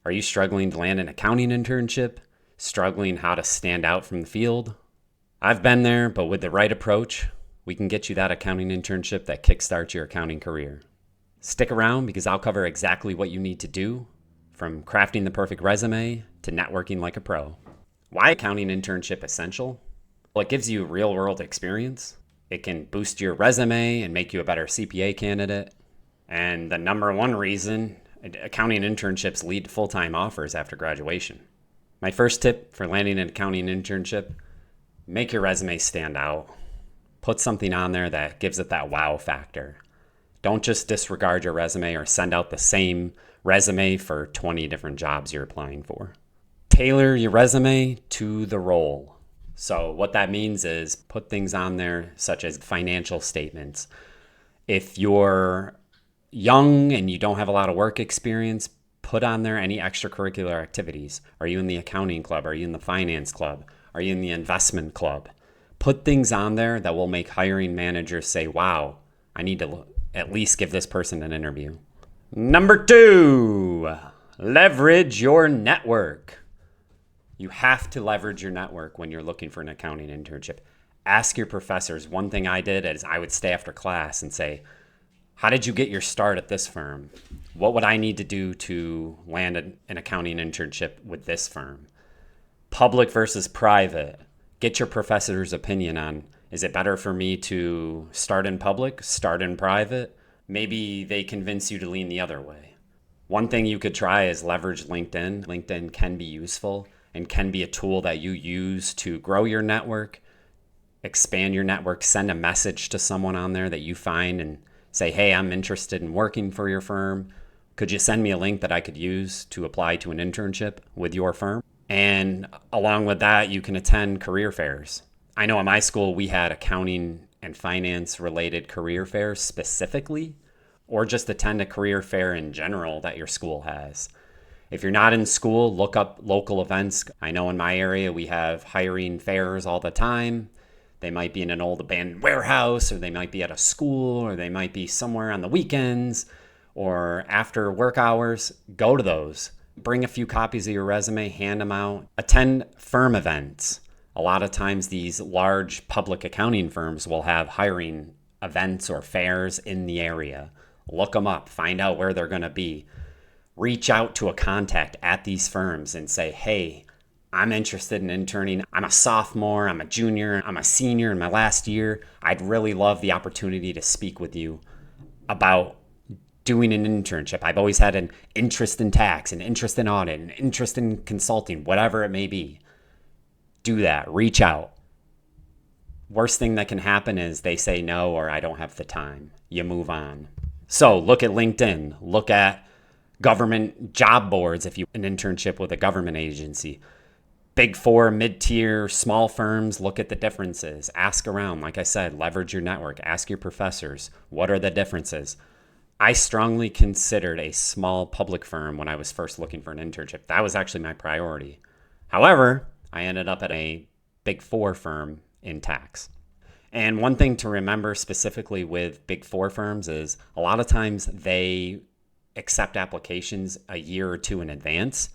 Are you struggling to land an accounting internship? Struggling how to stand out from the field? I've been there, but with the right approach, we can get you that accounting internship that kickstarts your accounting career. Stick around because I'll cover exactly what you need to do, from crafting the perfect resume to networking like a pro. Why accounting internship essential? Well, it gives you real world experience. It can boost your resume and make you a better CPA candidate. And the number one reason, accounting internships lead to full-time offers after graduation. My first tip for landing an accounting internship: make your resume stand out. Put something on there that gives it that wow factor. Don't just disregard your resume or send out the same resume for 20 different jobs you're applying for. Tailor your resume to the role. So what that means is put things on there such as financial statements. If you're young and you don't have a lot of work experience, put on there any extracurricular activities. Are you in the accounting club? Are you in the finance club? Are you in the investment club? Put things on there that will make hiring managers say, wow, I need to at least give this person an interview. Number 2, leverage your network. You have to leverage your network when you're looking for an accounting internship. Ask your professors. One thing I did is I would stay after class and say, how did you get your start at this firm? What would I need to do to land an accounting internship with this firm? Public versus private. Get your professor's opinion on, is it better for me to start in public, start in private? Maybe they convince you to lean the other way. One thing you could try is leverage LinkedIn. LinkedIn can be useful and can be a tool that you use to grow your network, expand your network, send a message to someone on there that you find and say, hey, I'm interested in working for your firm. Could you send me a link that I could use to apply to an internship with your firm? And along with that, you can attend career fairs. I know in my school, we had accounting and finance related career fairs specifically, or just attend a career fair in general that your school has. If you're not in school, look up local events. I know in my area, we have hiring fairs all the time. They might be in an old abandoned warehouse, or they might be at a school, or they might be somewhere on the weekends or after work hours. Go to those. Bring a few copies of your resume, hand them out. Attend firm events. A lot of times these large public accounting firms will have hiring events or fairs in the area. Look them up. Find out where they're going to be. Reach out to a contact at these firms and say, hey, I'm interested in interning. I'm a sophomore, I'm a junior, I'm a senior in my last year. I'd really love the opportunity to speak with you about doing an internship. I've always had an interest in tax, an interest in audit, an interest in consulting, whatever it may be. Do that. Reach out. Worst thing that can happen is they say no or I don't have the time. You move on. So look at LinkedIn. Look at government job boards if you have an internship with a government agency. Big 4, mid-tier, small firms, look at the differences. Ask around. Like I said, leverage your network. Ask your professors, what are the differences? I strongly considered a small public firm when I was first looking for an internship. That was actually my priority. However, I ended up at a Big 4 firm in tax. And one thing to remember specifically with Big 4 firms is a lot of times they accept applications a year or two in advance.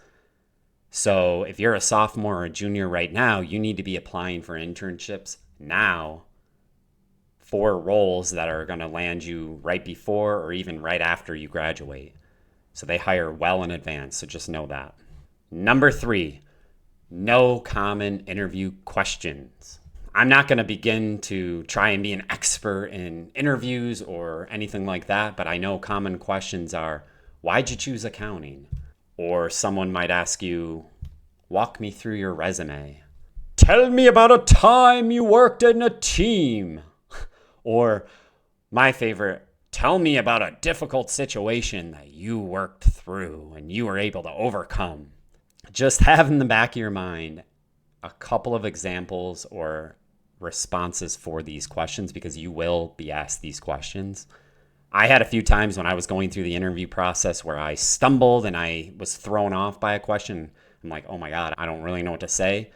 So if you're a sophomore or a junior right now, you need to be applying for internships now for roles that are going to land you right before or even right after you graduate. So they hire well in advance, so just know that. Number 3, no common interview questions. I'm not going to begin to try and be an expert in interviews or anything like that, but I know common questions are, why'd you choose accounting? Or someone might ask you, walk me through your resume. Tell me about a time you worked in a team. Or my favorite, tell me about a difficult situation that you worked through and you were able to overcome. Just have in the back of your mind a couple of examples or responses for these questions because you will be asked these questions. I had a few times when I was going through the interview process where I stumbled and I was thrown off by a question. I'm like, oh my God, I don't really know what to say.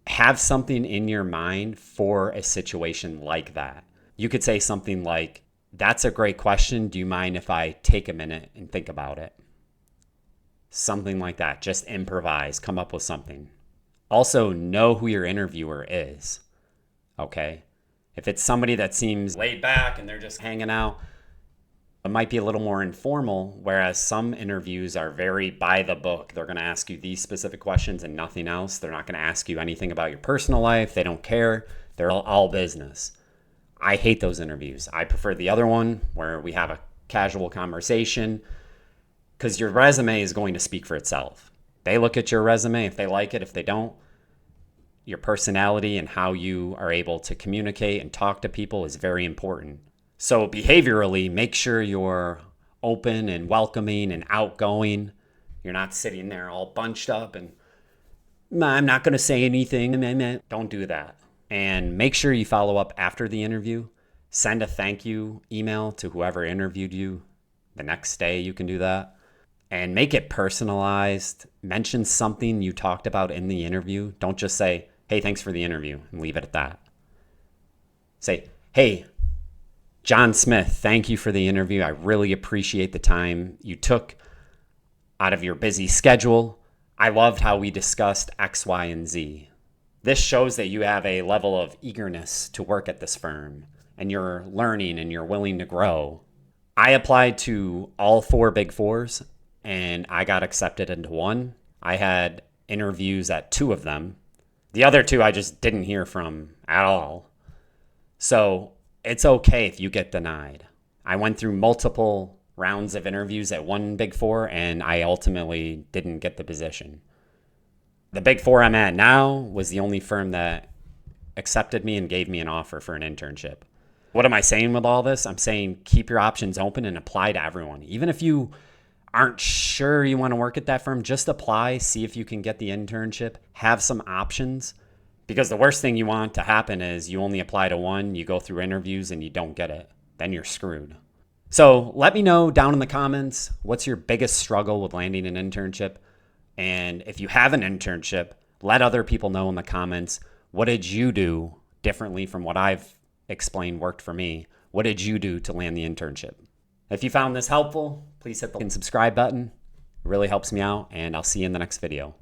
Have something in your mind for a situation like that. You could say something like, that's a great question. Do you mind if I take a minute and think about it? Something like that. Just improvise, come up with something. Also, know who your interviewer is, okay? If it's somebody that seems laid back and they're just hanging out, it might be a little more informal, whereas some interviews are very by the book. They're going to ask you these specific questions and nothing else. They're not going to ask you anything about your personal life. They don't care. They're all business. I hate those interviews. I prefer the other one where we have a casual conversation, because your resume is going to speak for itself. They look at your resume. If they like it, if they don't, your personality and how you are able to communicate and talk to people is very important. So behaviorally, make sure you're open and welcoming and outgoing. You're not sitting there all bunched up and I'm not going to say anything. Don't do that. And make sure you follow up after the interview. Send a thank you email to whoever interviewed you. The next day you can do that. And make it personalized. Mention something you talked about in the interview. Don't just say, hey, thanks for the interview, and leave it at that. Say, hey, John Smith, thank you for the interview. I really appreciate the time you took out of your busy schedule. I loved how we discussed X, Y, and Z. This shows that you have a level of eagerness to work at this firm, and you're learning and you're willing to grow. I applied to all 4 Big Fours, and I got accepted into one. I had interviews at 2 of them. The other 2 I just didn't hear from at all. So it's okay if you get denied. I went through multiple rounds of interviews at one Big Four, and I ultimately didn't get the position. The Big Four I'm at now was the only firm that accepted me and gave me an offer for an internship. What am I saying with all this? I'm saying keep your options open and apply to everyone. Even if you aren't sure you want to work at that firm, just apply, see if you can get the internship, have some options. Because the worst thing you want to happen is you only apply to one, you go through interviews and you don't get it. Then you're screwed. So let me know down in the comments, what's your biggest struggle with landing an internship? And if you have an internship, let other people know in the comments, what did you do differently from what I've explained worked for me? What did you do to land the internship? If you found this helpful, please hit the subscribe button. It really helps me out, and I'll see you in the next video.